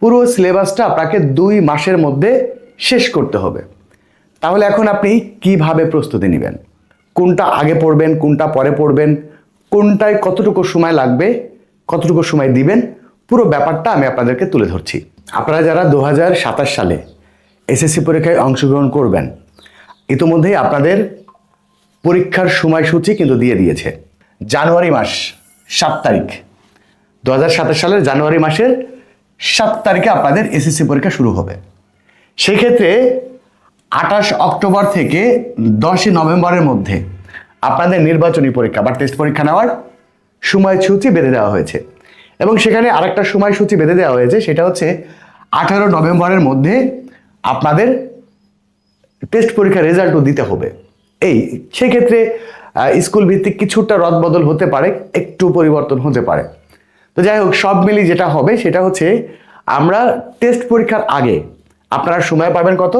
পুরো সিলেবাসটা আপনাকে 2 মাসের মধ্যে শেষ করতে হবে। তাহলে এখন আপনি কিভাবে প্রস্তুতি নেবেন, কোনটা আগে পড়বেন, কোনটা পরে পড়বেন, কোনটায় কতটুকু সময় লাগবে, কতটুকু সময় দিবেন, পুরো ব্যাপারটা আমি আপনাদেরকে তুলে ধরছি। আপনারা যারা 2027 সালে এসএসসি পরীক্ষায় অংশগ্রহণ করবেন, ইতিমধ্যেই আপনাদের পরীক্ষার সময়সূচি কিন্তু দিয়ে দিয়েছে। জানুয়ারি মাস 7 তারিখ, 2027 সালের জানুয়ারি মাসের 7 তারিখে আপনাদের এসএসসি পরীক্ষা শুরু হবে। সেই ক্ষেত্রে 28 অক্টোবর থেকে 10 নভেম্বরের মধ্যে আপনাদের নির্বাচনী পরীক্ষা বা টেস্ট পরীক্ষা নেওয়ার সময়সূচি বেঁধে দেওয়া হয়েছে। এবং সেখানে আরেকটা সময়সূচি বেঁধে দেওয়া হয়েছে, সেটা হচ্ছে 18 নভেম্বরের মধ্যে আপনাদের টেস্ট পরীক্ষার রেজাল্টও দিতে হবে। সেই ক্ষেত্রে স্কুল ভিত্তিক কিছুটা রদবদল হতে পারে, একটু পরিবর্তন হতে পারে। তো যাই হোক, সব মিলিয়ে যেটা হবে সেটা হচ্ছে আমরা টেস্ট পরীক্ষার আগে আপনারা সময় পাবেন কত?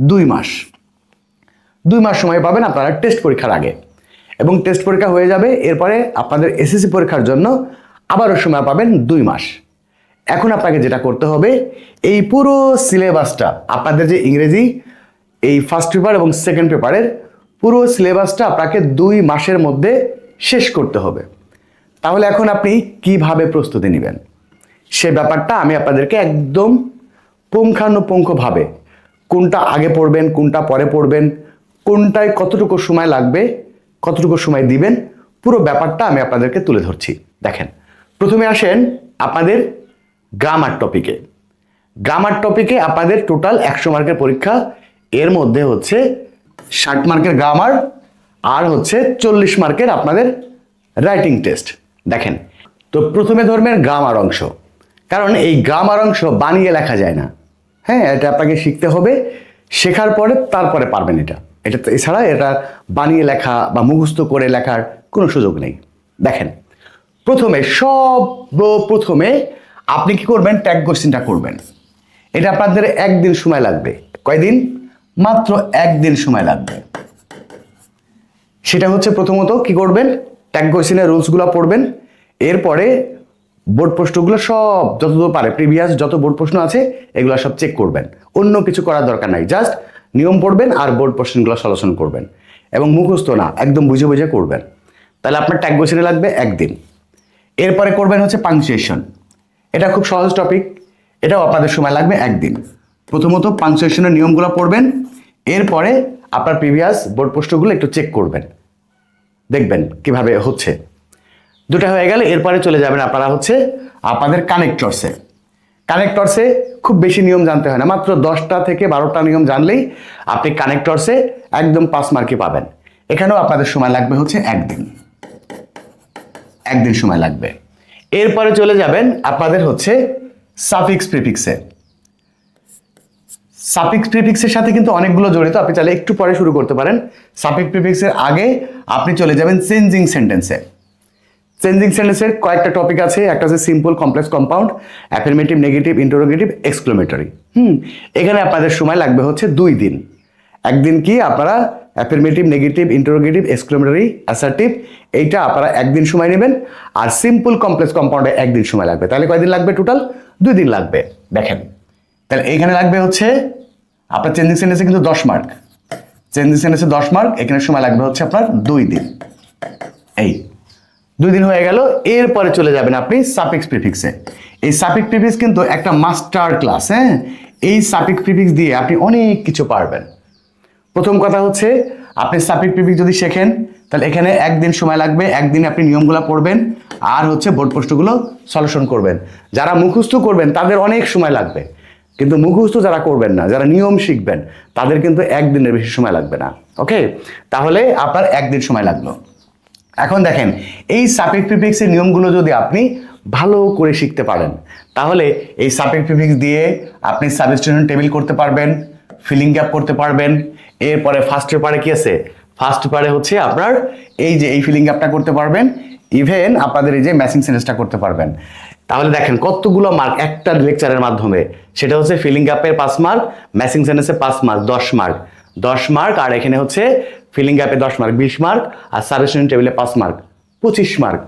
2 মাস। 2 মাস সময় পাবেন আপনারা টেস্ট পরীক্ষার আগে, এবং টেস্ট পরীক্ষা হয়ে যাবে। এরপরে আপনাদের এসএসসি পরীক্ষার জন্য আবারও সময় পাবেন 2 মাস। এখন আপনাকে যেটা করতে হবে, এই পুরো সিলেবাসটা, আপনাদের যে ইংরেজি এই ফার্স্ট পেপার এবং সেকেন্ড পেপারের পুরো সিলেবাসটা আপনাকে 2 মাসের মধ্যে শেষ করতে হবে। তাহলে এখন আপনি কিভাবে প্রস্তুতি নেবেন সে ব্যাপারটা আমি আপনাদেরকে একদম পুঙ্খানুপুঙ্খভাবে, কোনটা আগে পড়বেন, কোনটা পরে পড়বেন, কোনটায় কতটুকু সময় লাগবে, কতটুকু সময় দিবেন, পুরো ব্যাপারটা আমি আপনাদেরকে তুলে ধরছি। দেখেন, প্রথমে আসেন আপনাদের গ্রামার টপিকে। গ্রামার টপিকে আপনাদের টোটাল 100 মার্কের পরীক্ষা। এর মধ্যে হচ্ছে 60 মার্কের গ্রামার আর হচ্ছে 40 মার্কের আপনাদের রাইটিং টেস্ট। দেখেন, তো প্রথমে ধরবেন গ্রামার অংশ, কারণ এই গ্রামার অংশ বানিয়ে লেখা যায় না। হ্যাঁ, এটা আপনাকে শিখতে হবে, শেখার পরে তারপরে পারবেন এটা। এছাড়া এটা বানিয়ে লেখা বা মুখস্থ করে লেখার কোনো সুযোগ নেই। দেখেন, প্রথমে আপনি কি করবেন? ট্যাগ কোশ্চেনটা করবেন। এটা আপনাদের 1 দিন সময় লাগবে। কয়দিন? মাত্র 1 দিন সময় লাগবে। সেটা হচ্ছে প্রথমত কি করবেন? ট্যাগ কোশ্চেনের রুলসগুলো পড়বেন। এরপরে বোর্ড প্রশ্নগুলো সব যতদূর পারে, প্রিভিয়াস যত বোর্ড প্রশ্ন আছে এগুলো সব চেক করবেন। অন্য কিছু করার দরকার নাই, জাস্ট নিয়ম পড়বেন আর বোর্ড প্রশ্নগুলো সলিউশন করবেন, এবং মুখস্থ না, একদম বুঝে বুঝে করবেন। তাহলে আপনার ট্যাগ কোশ্চেনে লাগবে 1 দিন। এরপরে করবেন হচ্ছে পাংচুয়েশন। এটা খুব সহজ টপিক, এটাও আপনাদের সময় লাগবে 1 দিন। প্রথমত পাংচুয়েশনের নিয়মগুলো পড়বেন, এরপরে আপনার প্রিভিয়াস বোর্ড প্রশ্নগুলো একটু চেক করবেন, দেখবেন কিভাবে হচ্ছে। দুটা হয়ে গেলে এরপরে চলে যাবেন আপনারা হচ্ছে আপনাদের কানেক্টরসে। কানেক্টরসে খুব বেশি নিয়ম জানতে হয় না, মাত্র 10টা থেকে 12টা নিয়ম জানলেই আপনি কানেক্টরসে একদম 5 মার্কই পাবেন। এখানেও আপনাদের সময় লাগবে হচ্ছে 1 দিন। 1 দিন সময় লাগবে। এরপরে চলে যাবেন আপনাদের হচ্ছে সাফিক্স প্রিফিক্সে। সাফিক্স প্রিফিক্সের সাথে কিন্তু অনেকগুলো জড়িত, আপনি চাইলে একটু পরে শুরু করতে পারেন। সাফিক্স প্রিফিক্সের আগে আপনি চলে যাবেন চেঞ্জিং সেন্টেন্সে। চেঞ্জিং সেন্টেন্সের কয়েকটা টপিক আছে, একটা হচ্ছে simple, complex, compound, affirmative, negative, interrogative, exclamatory. এখানে আপনাদের সময় লাগবে হচ্ছে 2 দিন। 1 দিন কি আপনারা affirmative, negative, interrogative, exclamatory, assertive, এইটা আপনারা 1 দিন সময় নেবেন। আর সিম্পল, কমপ্লেক্স, কম্পাউন্ডে 1 দিন সময় লাগবে। তাহলে কয়দিন লাগবে? টোটাল 2 দিন লাগবে। দেখেন, তাহলে এইখানে লাগবে হচ্ছে আপনার চেঞ্জিং সেন্টেন্সে কিন্তু 10 মার্ক, চেঞ্জিং সেন্টেন্সে 10 মার্ক, এখানে সময় লাগবে হচ্ছে আপনার 2 দিন। এই 2 দিন হয়ে গেল। এরপরে চলে যাবেন আপনি সাফিক্স প্রিফিক্সে। এই সাফিক্স প্রিফিক্স কিন্তু একটা মাস্টার ক্লাস। হ্যাঁ, এই সাফিক্স প্রিফিক্স দিয়ে আপনি অনেক কিছু পারবেন। প্রথম কথা হচ্ছে, আপনি সাফিক্স প্রিফিক্স যদি শেখেন তাহলে এখানে 1 দিন সময় লাগবে। 1 দিনে আপনি নিয়মগুলো পড়বেন আর হচ্ছে বোর্ড প্রশ্নগুলো সলিউশন করবেন। যারা মুখস্থ করবেন তাদের অনেক সময় লাগবে, কিন্তু মুখস্থ যারা করবেন না, যারা নিয়ম শিখবেন, তাদের কিন্তু 1 দিনের বেশি সময় লাগবে না। ওকে, তাহলে আপনার 1 দিন সময় লাগলো। এখন দেখেন, এই সাফিক্স প্রিফিক্সের নিয়মগুলো যদি আপনি ভালো করে শিখতে পারেন, তাহলে এই সাফিক্স প্রিফিক্স দিয়ে আপনি সাবস্টিটিউশন টেবিল করতে পারবেন, ফিলিং গ্যাপ করতে পারবেন। এরপরে ফার্স্ট পেপারে কি আছে? ফার্স্ট পেপারে হচ্ছে আপনার এই যে এই ফিলিং গ্যাপটা করতে পারবেন, ইভেন আপনাদের এই যে ম্যাচিং সেন্টেন্সটা করতে পারবেন। তাহলে দেখেন কতগুলো মার্ক একটা লেকচারের মাধ্যমে। সেটা হচ্ছে ফিলিং গ্যাপের 5 মার্ক, ম্যাচিং সেন্টেন্সে 5 মার্ক, 10 মার্ক, 10 মার্ক। আর এখানে হচ্ছে ফিলিং গ্যাপে 10 মার্ক, 20 মার্ক। আর সাবস্টিটিউশন টেবিলে 5 মার্ক, 25 মার্ক।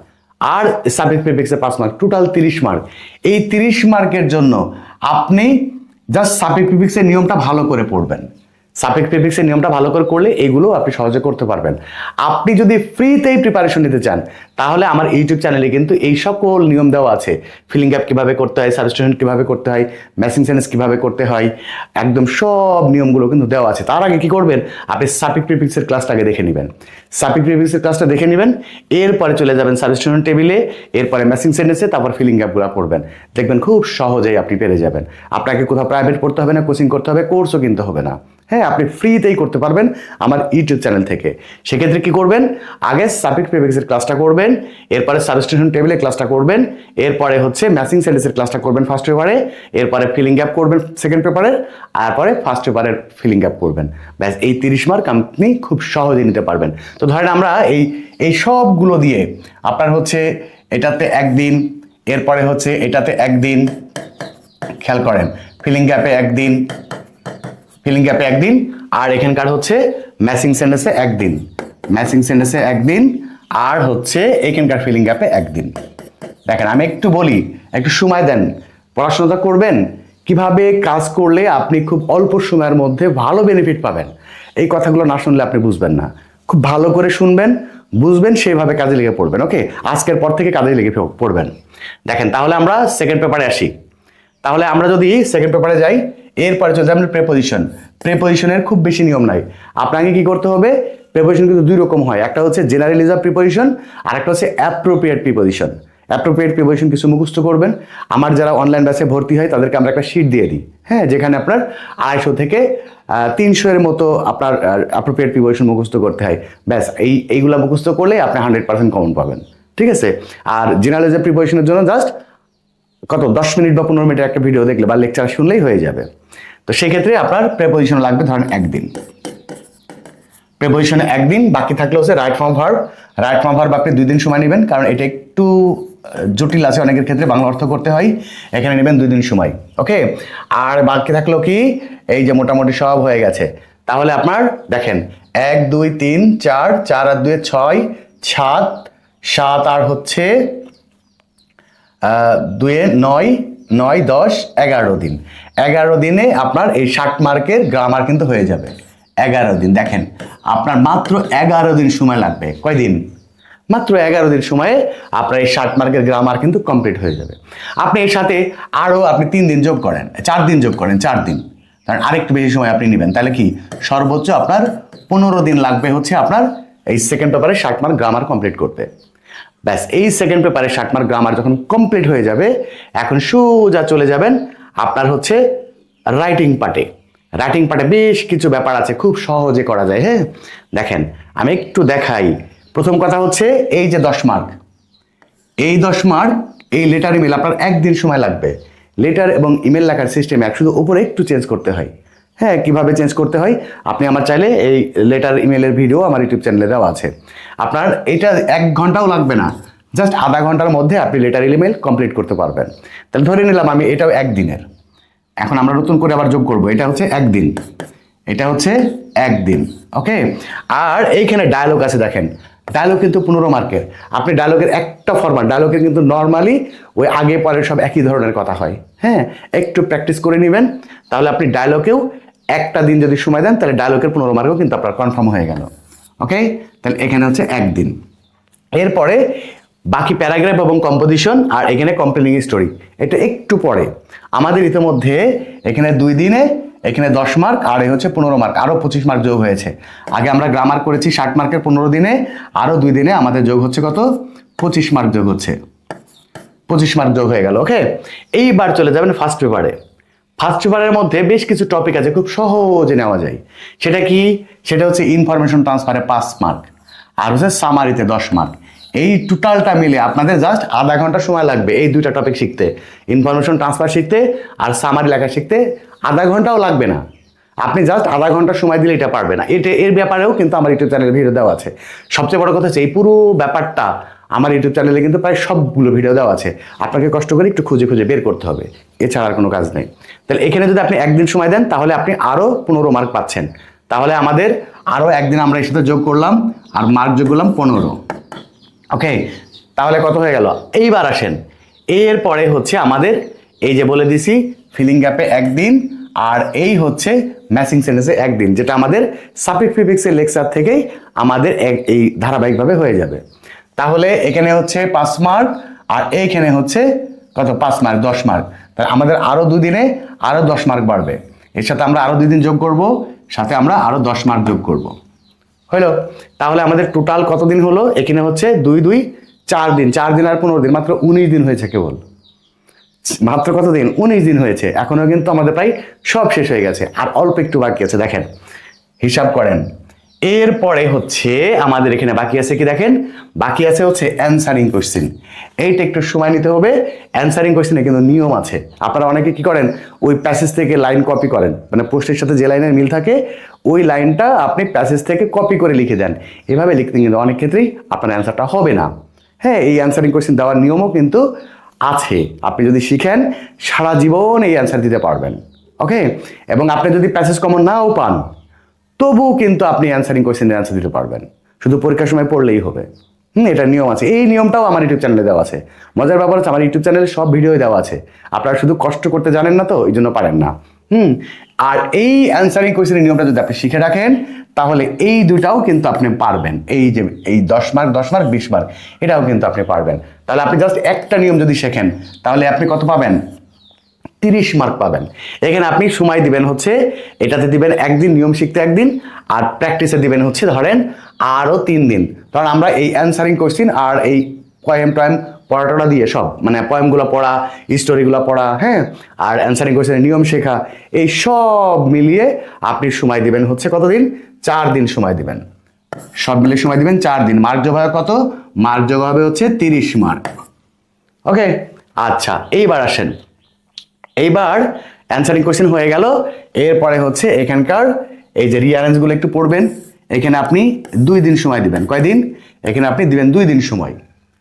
আর সাবজেক্ট প্রিফিক্সে 5 মার্ক, টোটাল 30 মার্ক। এই 30 মার্কের জন্য আপনি জাস্ট সাবজেক্ট প্রিফিক্সের নিয়মটা ভালো করে পড়বেন। সাবজেক্ট প্রিফিক্সের নিয়মটা ভালো করে করলে এগুলো আপনি সহজে করতে পারবেন। আপনি যদি ফ্রিতেই প্রিপারেশন নিতে চান তাহলে আমার ইউটিউব চ্যানেলে কিন্তু এই সকল নিয়ম দেওয়া আছে। ফিলিং গ্যাপ কিভাবে করতে হয়, সাবস্টিটিউশন কিভাবে করতে হয়, ম্যাচিং সেন্টেন্স কিভাবে করতে হয়, একদম সব নিয়মগুলো কিন্তু দেওয়া আছে। তার আগে কি করবেন, আপনি সাবজেক্ট প্রিফিক্সের ক্লাসটা আগে দেখে নেবেন। সাবজেক্ট প্রিফিক্সের ক্লাসটা দেখে নেবেন, এরপরে চলে যাবেন সাবস্টিটিউশন টেবিলে, এরপরে ম্যাচিং সেন্টেন্সে, তারপর ফিলিং গ্যাপগুলো পড়বেন। দেখবেন খুব সহজেই আপনি পেরে যাবেন। আপনাকে কোথাও প্রাইভেট পড়তে হবে না, কোচিং করতে হবে, কোর্সও কিনতে হবে না। হ্যাঁ, আপনি ফ্রিতেই করতে পারবেন আমার ইউটিউব চ্যানেল থেকে। সেক্ষেত্রে কি করবেন, আগে সাবজেক্ট প্রিফিক্সের ক্লাসটা করবেন, এরপরে সাবস্টিটিউশন টেবিলের ক্লাসটা করবেন, এরপরে হচ্ছে ম্যাচিং সেন্টেন্সের ক্লাসটা করবেন ফার্স্ট পেপারে, এরপরে ফিলিং গ্যাপ করবেন সেকেন্ড পেপারের, আর পরে ফার্স্ট পেপারের ফিলিং গ্যাপ করবেন। ব্যাস, এই 30 মার্ক আপনি খুব সহজে নিতে পারবেন। তো ধরেন আমরা এই সবগুলো দিয়ে আপনার হচ্ছে এটাতে একদিন, এরপরে হচ্ছে এটাতে একদিন, খেয়াল করেন ফিলিং গ্যাপে একদিন, ফিলিং গ্যাপে একদিন, আর এখানকার হচ্ছে ম্যাচিং সেন্টেন্সে একদিন, ম্যাচিং সেন্টেন্সে একদিন, আর হচ্ছে এখানকার ফিলিং গ্যাপে একদিন। দেখেন আমি একটু বলি, একটু সময় দেন, পড়াশোনাটা করবেন। কিভাবে কাজ করলে আপনি খুব অল্প সময়ের মধ্যে ভালো বেনিফিট পাবেন, এই কথাগুলো না শুনলে আপনি বুঝবেন না। খুব ভালো করে শুনবেন, বুঝবেন, সেইভাবে কাজে লেগে পড়বেন। ওকে, আজকের পর থেকে কাজে লেগে পড়বেন। দেখেন তাহলে আমরা সেকেন্ড পেপারে আসি। তাহলে আমরা যদি সেকেন্ড পেপারে যাই, এরপরে চলে যাবেন প্রেপোজিশন। প্রেপোজিশনের খুব বেশি নিয়ম নাই। আপনাকে কি করতে হবে, প্রেপোজিশন কিন্তু দুই রকম হয়, একটা হচ্ছে জেনারেলিজম প্রিপোজিশন, আর একটা হচ্ছে অ্যাপ্রোপ্রিয়েট প্রিপোজিশন। অ্যাপ্রোপ্রিয়েট প্রিপোজিশন কিছু মুখস্থ করবেন। আমার যারা অনলাইন ব্যাচে ভর্তি হয় তাদেরকে আমরা একটা শিট দিয়ে দিই, হ্যাঁ, যেখানে আপনার 250 থেকে 300 এর মতো আপনার অ্যাপ্রোপ্রিয়েট প্রিপোজিশন মুখস্থ করতে হয়। ব্যাস, এইগুলা মুখস্থ করলে আপনি 100% কমন পাবেন। ঠিক আছে। আর জেনারেলিজম প্রিপোজিশনের জন্য জাস্ট কত 10 মিনিট বা 15 মিনিটের একটা ভিডিও দেখলে বা লেকচার শুনলেই হয়ে যাবে। তো সেক্ষেত্রে আপনার প্রেপোজিশন লাগবে ধরেন একদিন, প্রেপোজিশনে একদিন, বাকি থাকলে হচ্ছে right form verb. Right form verb আপনি 2 দিন সময় নেবেন, কারণ এটা একটু জটিল আছে, অনেকের ক্ষেত্রে বাংলা অর্থ করতে হয়, এখানে নেবেন 2 দিন সময়। ওকে, আর বাকি থাকলো কি, এই যে মোটামুটি সব হয়ে গেছে। তাহলে আপনার দেখেন 1 2 3 4, 4 আর 2 6, 7, 7 আর হচ্ছে 2 9, 9 10 11 দিন। 11 দিনে আপনার এই 60 মার্কের গ্রামার কিন্তু হয়ে যাবে। 11 দিন, দেখেন আপনার মাত্র 11 দিন সময় লাগবে। কয়দিন? মাত্র 11 দিন সময়ে আপনার এই 60 মার্কের গ্রামার কিন্তু কমপ্লিট হয়ে যাবে। আপনি এর সাথে আরও আপনি 3 দিন যোগ করেন, 4 দিন যোগ করেন, 4 দিন, কারণ আরেকটু বেশি সময় আপনি নেবেন, তাহলে কি সর্বোচ্চ আপনার 15 দিন লাগবে হচ্ছে আপনার এই সেকেন্ড পেপারে 60 মার্ক গ্রামার কমপ্লিট করতে। ব্যাস, এই সেকেন্ড পেপারে 60 মার্ক গ্রামার যখন কমপ্লিট হয়ে যাবে, এখন সোজা চলে যাবেন আপনার হচ্ছে রাইটিং পার্টে। রাইটিং পার্টে বেশ কিছু ব্যাপার আছে, খুব সহজে করা যায়। হ্যাঁ, দেখেন আমি একটু দেখাই। প্রথম কথা হচ্ছে এই যে 10 মার্ক, এই 10 মার্ক এই লেটার ইমেল আপনার একদিন সময় লাগবে। লেটার এবং ইমেল লেখার সিস্টেমে শুধু উপরে একটু চেঞ্জ করতে হয়। হ্যাঁ, কিভাবে চেঞ্জ করতে হয় আপনি আমার চাইলে এই লেটার ইমেলের ভিডিও আমার ইউটিউব চ্যানেলে দেওয়া আছে। আপনার এটা 1 ঘন্টাও লাগবে না, জাস্ট আধা ঘন্টার মধ্যে আপনি লেটার ইমেল কমপ্লিট করতে পারবেন। তাহলে ধরে নিলাম আমি এটাও একদিনের। এখন আমরা নতুন করে আবার যোগ করব, এটা হচ্ছে একদিন, এটা হচ্ছে একদিন। ওকে, আর এইখানে ডায়লগ আছে, দেখেন ডায়লগ কিন্তু 15 মার্কের। আপনি ডায়লগের একটা ফরম্যাট, ডায়লগের কিন্তু নর্মালি ওই আগে পরে সব একই ধরনের কথা হয়। হ্যাঁ, একটু প্র্যাকটিস করে নেবেন, তাহলে আপনি ডায়লগেও একটা দিন যদি সময় দেন, তাহলে ডায়লগের 15 মার্কও কিন্তু আপনার কনফার্ম হয়ে গেল। ওকে, তাহলে এখানে হচ্ছে একদিন। এরপরে বাকি প্যারাগ্রাফ এবং কম্পোজিশন, আর এখানে কমপ্লেনিং স্টোরি, এটা একটু পরে। আমাদের ইতিমধ্যে এখানে 2 দিনে এখানে 10 মার্ক, আর এই হচ্ছে 15 মার্ক, আরও 25 মার্ক যোগ হয়েছে। আগে আমরা গ্রামার করেছি 60 মার্কের 15 দিনে, আরও 2 দিনে আমাদের যোগ হচ্ছে কত, 25 মার্ক যোগ হচ্ছে, 25 মার্ক যোগ হয়ে গেল। ওকে, এইবার চলে যাবেন ফার্স্ট পেপারে। ফার্স্ট পেপারের মধ্যে বেশ কিছু টপিক আছে খুব সহজে নেওয়া যায়। সেটা কি, সেটা হচ্ছে ইনফরমেশন ট্রান্সফারে 5 মার্ক, আর হচ্ছে সামারিতে 10 মার্ক। এই টোটালটা মিলে আপনাদের জাস্ট আধা ঘন্টা সময় লাগবে এই 2টা টপিক শিখতে, ইনফরমেশন ট্রান্সফার শিখতে আর সামারি লেখা শিখতে। আধা ঘন্টাও লাগবে না, আপনি জাস্ট আধা ঘন্টা সময় দিলে এটা পারবে না। এর ব্যাপারেও কিন্তু আমার ইউটিউব চ্যানেলে ভিডিও দেওয়া আছে। সবচেয়ে বড় কথা হচ্ছে এই পুরো ব্যাপারটা আমার ইউটিউব চ্যানেলে কিন্তু প্রায় সবগুলো ভিডিও দেওয়া আছে। আপনাকে কষ্ট করে একটু খুঁজে খুঁজে বের করতে হবে, এছাড়া আর কোনো কাজ নেই। তাহলে এখানে যদি আপনি একদিন সময় দেন, তাহলে আপনি আরও 15 মার্ক পাচ্ছেন। তাহলে আমাদের আরও একদিন আমরা এর সাথে যোগ করলাম, আর মার্ক যোগ করলাম 15। ওকে, তাহলে কত হয়ে গেল? এইবার আসেন, এরপরে হচ্ছে আমাদের এই যে বলে দিছি ফিলিং গ্যাপে একদিন, আর এই হচ্ছে ম্যাচিং সেন্টেন্সে একদিন, যেটা আমাদের সাফিক্স প্রিফিক্সের লেকচার থেকেই আমাদের এই ধারাবাহিকভাবে হয়ে যাবে। তাহলে এখানে হচ্ছে 5 মার্ক, আর এইখানে হচ্ছে কত? 5 মার্ক, 10 মার্ক। তাহলে আমাদের আরও 2 দিনে আরও 10 মার্ক বাড়বে। এর সাথে আমরা আরও 2 দিন যোগ করব, সাথে আমরা আরও 10 মার্ক যোগ করব। হইলো? তাহলে আমাদের টোটাল কত দিন হলো? এখানে হচ্ছে 2 2 4 দিন, 4 দিন আর 15 দিন, মাত্র 19 দিন হয়েছে কেবল। মাত্র কত দিন? 19 দিন হয়েছে। এখনো কিন্তু আমাদের প্রায় সব শেষ হয়ে গেছে, আর অল্প একটু বাকি আছে। দেখেন, হিসাব করেন। এরপরে হচ্ছে আমাদের এখানে বাকি আছে কি? দেখেন, বাকি আছে হচ্ছে অ্যানসারিং কোশ্চেন। এইটা একটু সময় নিতে হবে। অ্যানসারিং কোশ্চেনে কিন্তু নিয়ম আছে। আপনারা অনেকে কি করেন, ওই প্যাসেজ থেকে লাইন কপি করেন, মানে পোস্টের সাথে যে লাইনের মিল থাকে ওই লাইনটা আপনি প্যাসেজ থেকে কপি করে লিখে দেন। এভাবে লিখতে কিন্তু অনেক ক্ষেত্রেই আপনার অ্যান্সারটা হবে না। হ্যাঁ, এই অ্যানসারিং কোশ্চেন দেওয়ার নিয়মও কিন্তু আছে। আপনি যদি শিখেন, সারা জীবন এই অ্যান্সার দিতে পারবেন। ওকে, এবং আপনি যদি প্যাসেজ কমন নাও পান, তবুও কিন্তু আপনি অ্যানসারিং কোয়েশ্চেনের অ্যান্সার দিতে পারবেন, শুধু পরীক্ষার সময় পড়লেই হবে। এটা নিয়ম আছে। এই নিয়মটাও আমার ইউটিউব চ্যানেলে দেওয়া আছে। মজার ব্যাপার হচ্ছে আমার ইউটিউব চ্যানেলে সব ভিডিও দেওয়া আছে। আপনারা শুধু কষ্ট করতে জানেন না, তো এই জন্য পারেন না। আর এই অ্যানসারিং কোয়েশ্চেনের নিয়মটা যদি আপনি শিখে রাখেন, তাহলে এই দুটাও কিন্তু আপনি পারবেন। এই যে এই 10 মার্ক 10 মার্ক 20 মার্ক, এটাও কিন্তু আপনি পারবেন। তাহলে আপনি জাস্ট একটা নিয়ম যদি শেখেন, তাহলে আপনি কত পাবেন? 30 মার্ক পাবেন। এখানে আপনি সময় দিবেন হচ্ছে, এটাতে দিবেন একদিন, নিয়ম শিখতে একদিন, আর প্র্যাকটিসে দিবেন হচ্ছে ধরেন আরও 3 দিন। কারণ আমরা এই অ্যানসারিং কোশ্চিন আর এই পয়েম পড়াটা দিয়ে সব, মানে পয়েমগুলো পড়া, স্টোরিগুলো পড়া, হ্যাঁ, আর অ্যানসারিং কোশ্চেনের নিয়ম শেখা, এই সব মিলিয়ে আপনি সময় দিবেন হচ্ছে কতদিন? 4 দিন সময় দিবেন। সব মিলিয়ে সময় দিবেন 4 দিন। মার্ক যোগ হবে কত? মার্ক যোগ হবে হচ্ছে 30 মার্ক। ওকে, আচ্ছা, এইবার আসেন। এইবার অ্যানসারিং কোয়েশ্চেন হয়ে গেল। এরপরে হচ্ছে এখানকার এই যে রিঅ্যারেঞ্জগুলো একটু পড়বেন। এখানে আপনি 2 দিন সময় দিবেন। কয়দিন? এখানে আপনি দিবেন 2 দিন সময়।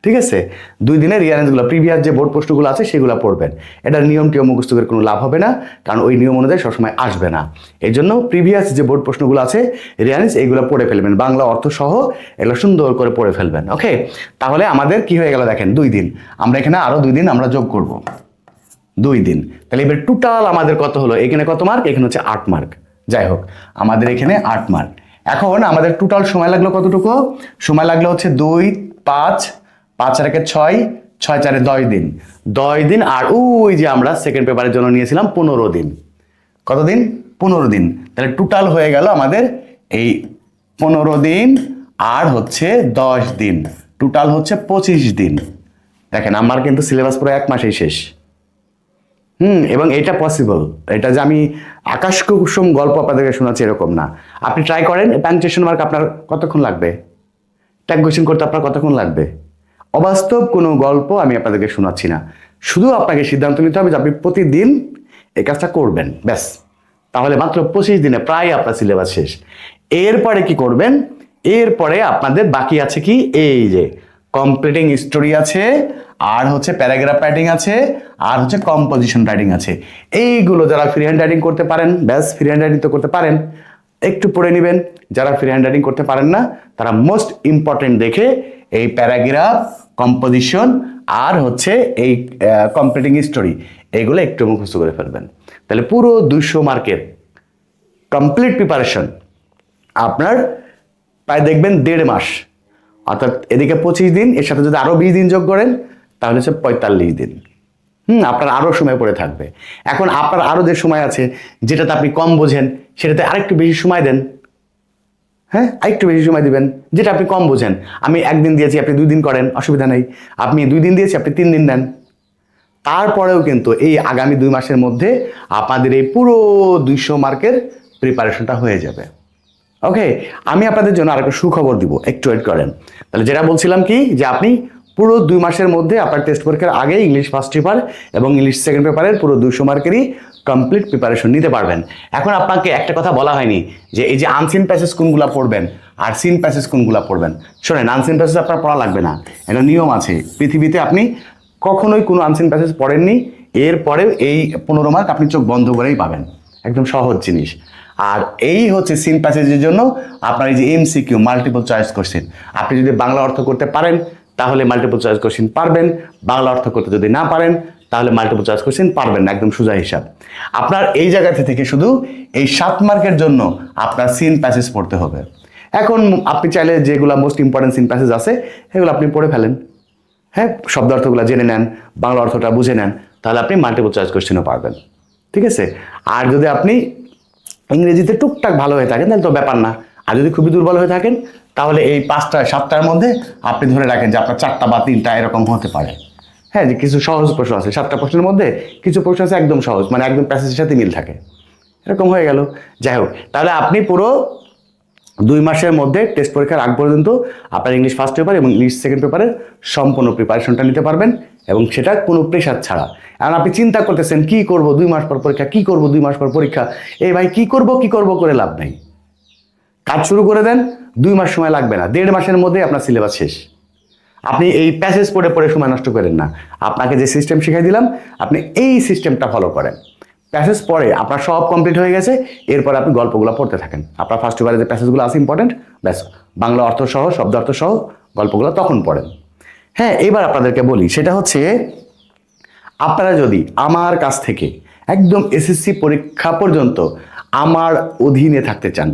ঠিক আছে, 2 দিনের রিঅ্যারেঞ্জগুলো, প্রিভিয়াস যে বোর্ড প্রশ্নগুলো আছে সেগুলো পড়বেন। এটার নিয়মটিও মুখস্থ করে কোনো লাভ হবে না, কারণ ওই নিয়ম অনুযায়ী সবসময় আসবে না। এই জন্য প্রিভিয়াস যে বোর্ড প্রশ্নগুলো আছে রিঅ্যারেঞ্জ, এইগুলো পড়ে ফেলবেন, বাংলা অর্থ সহ এগুলো সুন্দর করে পড়ে ফেলবেন। ওকে, তাহলে আমাদের কি হয়ে গেল? দেখেন, 2 দিন। আমরা এখানে আরও 2 দিন আমরা যোগ করব, 2 দিন। তাহলে এবার টোটাল আমাদের কত হলো? এখানে কত মার্ক? এখানে হচ্ছে 8 মার্ক। যাই হোক, আমাদের এখানে 8 মার্ক। এখন আমাদের টোটাল সময় লাগলো কতটুকু? সময় লাগলো হচ্ছে 2 5 5 আর 1 6 6 4 10 দিন। 10 দিন, আর ওই যে আমরা সেকেন্ড পেপারের জন্য নিয়েছিলাম 15 দিন। কত দিন? 15 দিন। তাহলে টোটাল হয়ে গেল আমাদের এই 15 দিন আর হচ্ছে 10 দিন, টোটাল হচ্ছে 25 দিন। দেখেন, আমার কিন্তু সিলেবাস পুরো 1 মাসেই শেষ। এবং এটা পসিবল। এটা যে আমি আকাশ কুসুম গল্প আপনাদেরকে শোনাচ্ছি এরকম না। আপনি ট্রাই করেন, পাংচুয়েশন মার্ক আপনার কতক্ষণ লাগবে? ট্যাগ কোয়েশ্চেন করতে আপনার কতক্ষণ লাগবে? অবাস্তব কোনো গল্প আমি আপনাদেরকে শোনাচ্ছি না। শুধু আপনাকে সিদ্ধান্ত নিতে হবে যে আপনি প্রতিদিন এই কাজটা করবেন, ব্যাস। তাহলে মাত্র 25 দিনে প্রায় আপনার সিলেবাস শেষ। এরপরে কি করবেন? এরপরে আপনাদের বাকি আছে কি? এই যে কমপ্লিটিং স্টোরি আছে, আর হচ্ছে প্যারাগ্রাফ রাইটিং আছে, আর হচ্ছে কম্পোজিশন রাইটিং আছে। এইগুলো যারা ফ্রি হ্যান্ড রাইটিং করতে পারেন, ব্যাস, ফ্রি হ্যান্ড রাইটিং তো করতে পারেন, একটু পড়ে নেবেন। যারা ফ্রি হ্যান্ড রাইটিং করতে পারেন না, তারা মোস্ট ইম্পর্টেন্ট দেখে এই প্যারাগ্রাফ, কম্পোজিশন আর হচ্ছে এই কমপ্লিটিং স্টোরি, এইগুলো একটু মুখস্থ করে ফেলবেন। তাহলে পুরো 200 মার্কের কমপ্লিট প্রিপারেশন আপনার প্রায় দেখবেন 1.5 মাস, অর্থাৎ এদিকে 25 দিন, এর সাথে যদি আরো 20 দিন যোগ করেন তাহলে হচ্ছে 45 দিন। আপনার আরো সময় পড়ে থাকবে। এখন আপনার আরো যে সময় আছে, যেটাতে আপনি কম বোঝেন, সেটাতে আরেকটু বেশি সময় দেন। হ্যাঁ, আরেকটু বেশি সময় দিবেন যেটা আপনি কম বোঝেন। আমি 1 দিন দিয়েছি, আপনি 2 দিন করেন, অসুবিধা নেই। আপনি 2 দিন দিয়েছি, আপনি 3 দিন দেন। তারপরেও কিন্তু এই আগামী 2 মাসের মধ্যে আপনাদের এই পুরো 200 মার্কের প্রিপারেশনটা হয়ে যাবে। ওকে, আমি আপনাদের জন্য আরেকটা সুখবর দিব, একটু ওয়েট করেন। তাহলে যেটা বলছিলাম কি, যে আপনি পুরো 2 মাসের মধ্যে আপনার টেস্ট পরীক্ষার আগে ইংলিশ ফার্স্ট পেপার এবং ইংলিশ সেকেন্ড পেপারের পুরো 200 মার্কেরই কমপ্লিট প্রিপারেশন নিতে পারবেন। এখন আপনাকে একটা কথা বলা হয়নি যে এই যে আনসিন প্যাসেজ কোনগুলো পড়বেন আর সিন প্যাসেজ কোনগুলো পড়বেন। শোনেন, আনসিন প্যাসেজ আপনার পড়া লাগবে না, একটা নিয়ম আছে। পৃথিবীতে আপনি কখনোই কোনো আনসিন প্যাসেজ পড়েননি, এরপরেও এই 15 মার্ক আপনি চোখ বন্ধ করেই পাবেন, একদম সহজ জিনিস। আর এই হচ্ছে সিন প্যাসেজের জন্য আপনার এই যে এমসিকিউ, মাল্টিপল চয়েস কোশ্চেন, আপনি যদি বাংলা অর্থ করতে পারেন তাহলে মাল্টিপল চয়েস কোশ্চেন পারবেন। বাংলা অর্থ করতে যদি না পারেন তাহলে মাল্টিপল চয়েস কোশ্চেন পারবেন না, একদম সোজা হিসাব। আপনার এই জায়গাতে থেকে শুধু এই 7 মার্কের জন্য আপনার সিন প্যাসেজ পড়তে হবে। এখন আপনি চাইলে যেগুলো মোস্ট ইম্পর্টেন্ট সিন প্যাসেজ আছে সেগুলো আপনি পড়ে ফেলেন, হ্যাঁ, শব্দ অর্থগুলো জেনে নেন, বাংলা অর্থটা বুঝে নেন, তাহলে আপনি মাল্টিপল চয়েস কোশ্চেনও পারবেন। ঠিক আছে? আর যদি আপনি ইংরেজিতে টুকটাক ভালো হয়ে থাকেন তাহলে তো ব্যাপার না। আর যদি খুবই দুর্বল হয়ে থাকেন তাহলে এই 5-7টার মধ্যে আপনি ধরে রাখেন যে আপনার 4টা বা 3টা এরকম হতে পারে। হ্যাঁ, যে কিছু সহজ প্রশ্ন আছে, 7টা প্রশ্নের মধ্যে কিছু প্রশ্ন আছে একদম সহজ, মানে একদম প্যাসেজের সাথে মিল থাকে, এরকম হয়ে গেল। যাই হোক, তাহলে আপনি পুরো 2 মাসের মধ্যে টেস্ট পরীক্ষার আগ পর্যন্ত আপনার ইংলিশ ফার্স্ট পেপার এবং ইংলিশ সেকেন্ড পেপারের সম্পূর্ণ প্রিপারেশনটা নিতে পারবেন, এবং সেটা কোনো প্রেশার ছাড়া। এখন আপনি চিন্তা করতেছেন কি করব 2 মাস পর পরীক্ষা, কি করব 2 মাস পর পরীক্ষা। এই ভাই কি করব করে লাভ নেই, কাজ শুরু করে দেন, 2 মাস সময় লাগবে না, 1.5 মাসের মধ্যে আপনার সিলেবাস শেষ। আপনি এই প্যাসেজ পড়ে পড়ে সময় নষ্ট করেন না, আপনাকে যে সিস্টেম শিখাই দিলাম আপনি এই সিস্টেমটা ফলো করেন। প্যাসেজ পড়ে আপনার সব কমপ্লিট হয়ে গেছে, এরপর আপনি গল্পগুলো পড়তে থাকেন। আপনার ফার্স্ট পেপারে যে প্যাসেজগুলো আছে ইম্পর্টেন্ট, ব্যাস বাংলা অর্থ সহ শব্দ অর্থ সহ গল্পগুলো তখন পড়েন। হ্যাঁ, এবার আপনাদেরকে বলি, সেটা হচ্ছে আপনারা যদি আমার কাছ থেকে একদম এসএসসি পরীক্ষা পর্যন্ত আমার অধীনে থাকতে চান,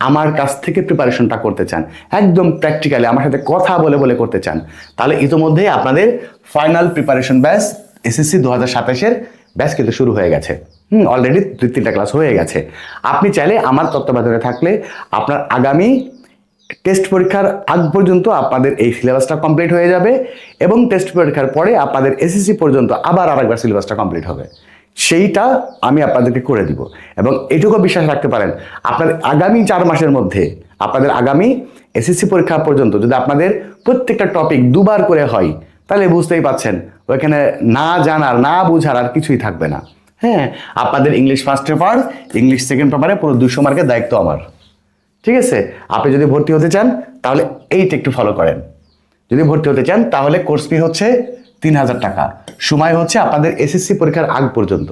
আমার কাছ থেকে প্রিপারেশনটা করতে চান, একদম প্র্যাকটিক্যালি আমার সাথে কথা বলে বলে করতে চান, তাহলে ইতোমধ্যেই আপনাদের ফাইনাল প্রিপারেশন ব্যাচ এসএসসি 2027-এর ব্যাচ কিন্তু শুরু হয়ে গেছে। অলরেডি 2-3টা ক্লাস হয়ে গেছে। আপনি চাইলে আমার তত্ত্বাবধানে থাকলে আপনার আগামী টেস্ট পরীক্ষার আগ পর্যন্ত আপনাদের এই সিলেবাসটা কমপ্লিট হয়ে যাবে, এবং টেস্ট পরীক্ষার পরে আপনাদের এসএসসি পর্যন্ত আবার আরেকবার সিলেবাসটা কমপ্লিট হবে। সেইটা আমি আপনাদেরকে করে দিব, এবং এটুকু বিশ্বাস রাখতে পারেন আপনাদের আগামী 4 মাসের মধ্যে, আপনাদের আগামী এসএসসি পরীক্ষা পর্যন্ত যদি আপনাদের প্রত্যেকটা টপিক 2বার করে হয়, তাহলে বুঝতেই পাচ্ছেন ওইখানে না জানার না বুঝার আর কিছুই থাকবে না। হ্যাঁ, আপনাদের English first paper English second পেপারে পুরো 200 মার্কের দায়িত্ব আমার। ঠিক আছে? আপনি যদি ভর্তি হতে চান তাহলে এইটা একটু ফলো করেন। যদি ভর্তি হতে চান তাহলে কোর্স ফি হচ্ছে 3000 টাকা। সময় হচ্ছে আপনাদের এসএসসি পরীক্ষার আগ পর্যন্ত।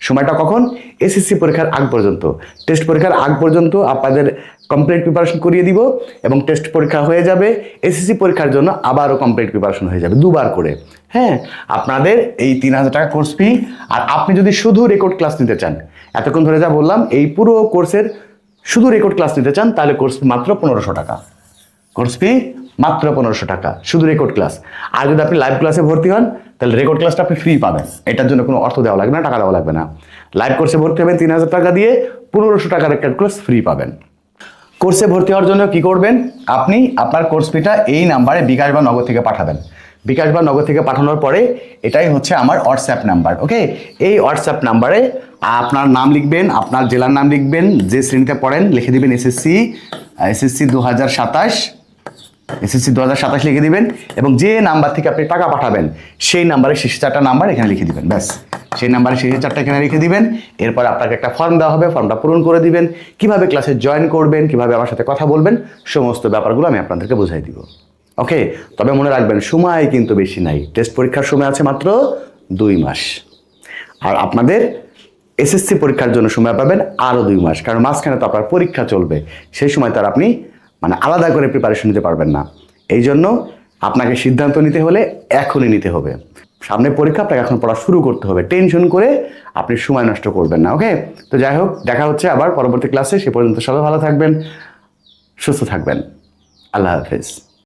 সময়টা কখন? এসএসসি পরীক্ষার আগ পর্যন্ত। টেস্ট পরীক্ষার আগ পর্যন্ত আপনাদের কমপ্লিট প্রিপারেশন করিয়ে দিব, এবং টেস্ট পরীক্ষা হয়ে যাবে, এসএসসি পরীক্ষার জন্য আবারও কমপ্লিট প্রিপারেশন হয়ে যাবে 2বার করে। হ্যাঁ, আপনাদের এই 3000 টাকা কোর্স ফি। আর আপনি যদি শুধু রেকর্ড ক্লাস নিতে চান, এতক্ষণ ধরে যা বললাম এই পুরো কোর্সের শুধু রেকর্ড ক্লাস নিতে চান, তাহলে কোর্স ফি মাত্র 1500 টাকা। কোর্স ফি মাত্র 1500 টাকা, শুধু রেকর্ড ক্লাস। আর যদি আপনি লাইভ ক্লাসে ভর্তি হন তাহলে রেকর্ড ক্লাসটা আপনি ফ্রি পাবেন, এটার জন্য কোনো অর্থ দেওয়া লাগবে না, টাকা দেওয়া লাগবে না। লাইভ কোর্সে ভর্তি হবেন 3000 টাকা দিয়ে, 1500 টাকার একটা কোর্স ফ্রি পাবেন। কোর্সে ভর্তি হওয়ার জন্য কি করবেন? আপনি আপনার কোর্স ফিটা এই নাম্বারে বিকাশ বা নগদ থেকে পাঠাবেন। বিকাশ বা নগদ থেকে পাঠানোর পরে এটাই হচ্ছে আমার হোয়াটসঅ্যাপ নাম্বার। ওকে, এই হোয়াটসঅ্যাপ নাম্বারে আপনার নাম লিখবেন, আপনার জেলার নাম লিখবেন, যে শ্রেণীতে পড়েন লিখে দিবেন এসএসসি 2027 লিখে দিবেন, এবং যে নাম্বার থেকে আপনি টাকা পাঠাবেন সেই নাম্বারে শেষে 4টা নাম্বার এখানে লিখে দিবেন। ব্যাস, সেই নাম্বারে শেষে 4টা এখানে লিখে দিবেন। এরপর আপনাকে একটা ফর্ম দেওয়া হবে, ফর্মটা পূরণ করে দিবেন। কিভাবে ক্লাসে জয়েন করবেন, কিভাবে আমার সাথে কথা বলবেন, সমস্ত ব্যাপারগুলো আমি আপনাদেরকে বুঝাই দিব। ওকে, তবে মনে রাখবেন সময় কিন্তু বেশি নাই, টেস্ট পরীক্ষার সময় আছে মাত্র 2 মাস। আর আপনাদের এসএসসি পরীক্ষার জন্য সময় পাবেন আরও 2 মাস, কারণ মাঝখানে তো আপনার পরীক্ষা চলবে, সেই সময় তার আপনি আলাদা করে প্রিপারেশন নিতে পারবেন না। এই জন্য আপনাকে সিদ্ধান্ত নিতে হলে এখনই নিতে হবে। সামনে পরীক্ষা, আপনাকে এখন পড়া শুরু করতে হবে, টেনশন করে আপনি সময় নষ্ট করবেন না। ওকে, তো যাই হোক, দেখা হচ্ছে আবার পরবর্তী ক্লাসে। সে পর্যন্ত সবাই ভালো থাকবেন, সুস্থ থাকবেন। আল্লাহ হাফেজ।